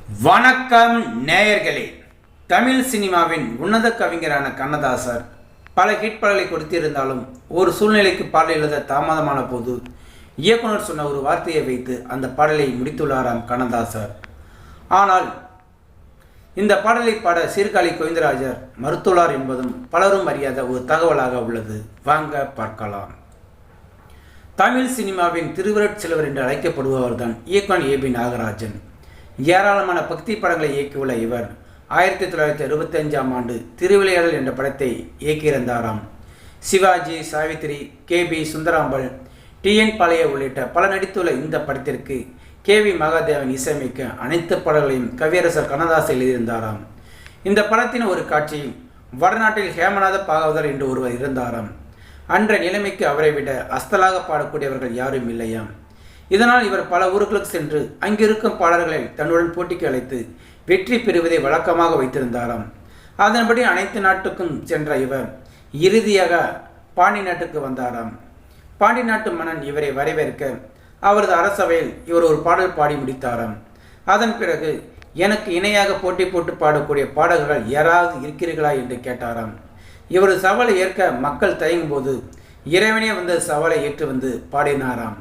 வணக்கம் நேயர்களே. தமிழ் சினிமாவின் உன்னத கவிஞரான கண்ணதாசர் பல ஹிட் பாடலை கொடுத்திருந்தாலும் ஒரு சூழ்நிலைக்கு பாடல் எழுத தாமதமான போது இயக்குனர் சொன்ன ஒரு வார்த்தையை வைத்து அந்த பாடலை முடித்துள்ளாராம் கண்ணதாசர். ஆனால் இந்த பாடலை பாட சீர்காழி கோவிந்தராஜர் மறுத்துள்ளார் என்பதும் பலரும் அறியாத ஒரு தகவலாக உள்ளது. வாங்க பார்க்கலாம். தமிழ் சினிமாவின் திருவிரட் செல்வர் என்று அழைக்கப்படுபவர் தான் இயக்குனர் ஏபி நாகராஜன். ஏராளமான பக்தி படங்களை இயக்கியுள்ள இவர் 1965ஆம் ஆண்டு திருவிளையாடல் என்ற படத்தை இயக்கியிருந்தாராம். சிவாஜி, சாவித்திரி, KB சுந்தராம்பல், TN பாளைய உள்ளிட்ட பல நடித்துள்ள இந்த படத்திற்கு KV மகாதேவன் இசையமைக்க அனைத்து பாடல்களையும் கவியரசர் கண்ணதாசன் எழுதியிருந்தாராம். இந்த படத்தின் ஒரு காட்சியில் வடநாட்டில் ஹேமநாத பாகவதர் என்று ஒருவர் இருந்தாராம். அன்றைய நிலைமைக்கு அவரை விட அஸ்தலாக பாடக்கூடியவர்கள் யாரும் இல்லையாம். இதனால் இவர் பல ஊர்களுக்கு சென்று அங்கிருக்கும் பாடல்களை தன்னுடன் போட்டிக்கு அழைத்து வெற்றி பெறுவதை வழக்கமாக வைத்திருந்தாராம். அதன்படி அனைத்து நாட்டுக்கும் சென்ற இவர் இறுதியாக பாண்டி நாட்டுக்கு வந்தாராம். பாண்டி நாட்டு மன்னன் இவரை வரவேற்க அவரது அரசவையில் இவர் ஒரு பாடல் பாடி முடித்தாராம். அதன் பிறகு எனக்கு இணையாக போட்டி போட்டு பாடக்கூடிய பாடகர்கள் யாராவது இருக்கிறீர்களா என்று கேட்டாராம். இவரது சவாலை ஏற்க மக்கள் தயங்கும் போது இறைவனே வந்து சவாலை ஏற்று வந்து பாடினாராம்.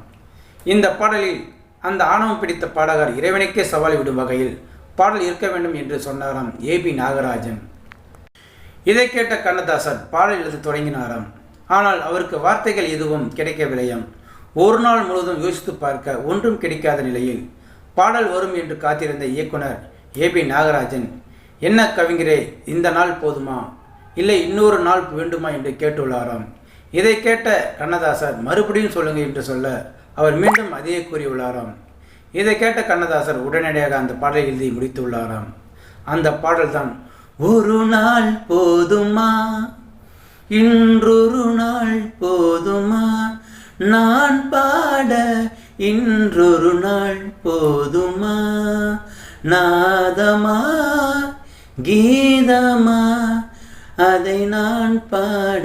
இந்த பாடலில் அந்த ஆணவம் பிடித்த பாடகர் இறைவனுக்கே சவால் விடும் வகையில் பாடல் இருக்க வேண்டும் என்று சொன்னாராம் ஏபி நாகராஜன். இதை கேட்ட கண்ணதாசன் பாடல் எழுத தொடங்கினாராம். ஆனால் அவருக்கு வார்த்தைகள் எதுவும் கிடைக்கவில்லையாம். ஒரு நாள் முழுவதும் யோசித்து பார்க்க ஒன்றும் கிடைக்காத நிலையில் பாடல் வரும் என்று காத்திருந்த இயக்குனர் ஏபி நாகராஜன், என்ன கவிஞரே, இந்த நாள் போதுமா, இல்லை இன்னொரு நாள் வேண்டுமா என்று கேட்டுள்ளாராம். இதை கேட்ட கண்ணதாசர் மறுபடியும் சொல்லுங்க என்று சொல்ல அவர் மீண்டும் அதையே கூறியுள்ளாராம். இதை கேட்ட கண்ணதாசர் உடனடியாக அந்த பாடலை எழுதி முடித்துள்ளாராம். அந்த பாடல் தான் ஒரு நாள் போதுமா, இன்றொரு நாள் போதுமா, நான் பாட இன்றொரு நாள் போதுமா, நாதமா கீதமா அதை நான் பாட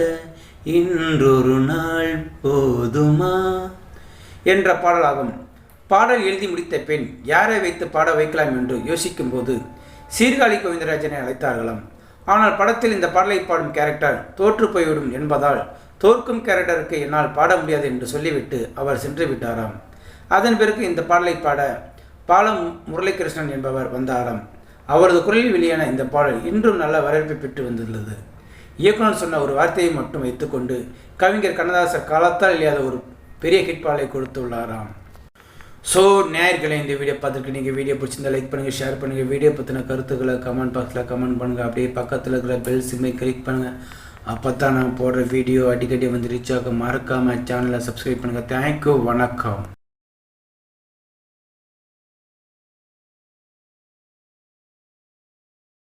இன்றொரு நாள் போதுமா என்ற பாடலாகும். பாடல் எழுதி முடித்த பெண் யாரை வைத்து பாட வைக்கலாம் என்று யோசிக்கும் போது சீர்காழி கோவிந்தராஜனை அழைத்தார்களாம். ஆனால் படத்தில் இந்த பாடலை பாடும் கேரக்டர் தோற்று போய்விடும் என்பதால் தோற்கும் கேரக்டருக்கு என்னால் பாட முடியாது என்று சொல்லிவிட்டு அவர் சென்று விட்டாராம். அதன் பிறகு இந்த பாடலை பாட பாலம் முரளிகிருஷ்ணன் என்பவர் வந்தாராம். அவரது குரலில் வெளியான இந்த பாடல் இன்றும் நல்ல வரவேற்பை பெற்று வந்துள்ளது. இயக்குனர் சொன்ன ஒரு வார்த்தையை மட்டும் வைத்துக்கொண்டு கவிஞர் கண்ணதாசர் காலத்தால் இல்லாத ஒரு பெரிய ஹிட் பாடலை கொடுத்துள்ளாராம். ஸோ நேயர்களே, இந்த வீடியோ பார்த்துருக்கு நீங்கள் வீடியோ பிடிச்சிருந்தா லைக் பண்ணுங்கள், ஷேர் பண்ணுங்கள். வீடியோ பற்றின கருத்துக்களை கமெண்ட் பாக்ஸில் கமெண்ட் பண்ணுங்கள். அப்படியே பக்கத்தில் இருக்கிற பெல் சிம்மை கிளிக் பண்ணுங்கள். அப்போ தான் நான் போடுற வீடியோ அடிக்கடி வந்து ரீச் ஆக. மறக்காமல் சேனலை சப்ஸ்கிரைப் பண்ணுங்கள். தேங்க்யூ. வணக்கம்.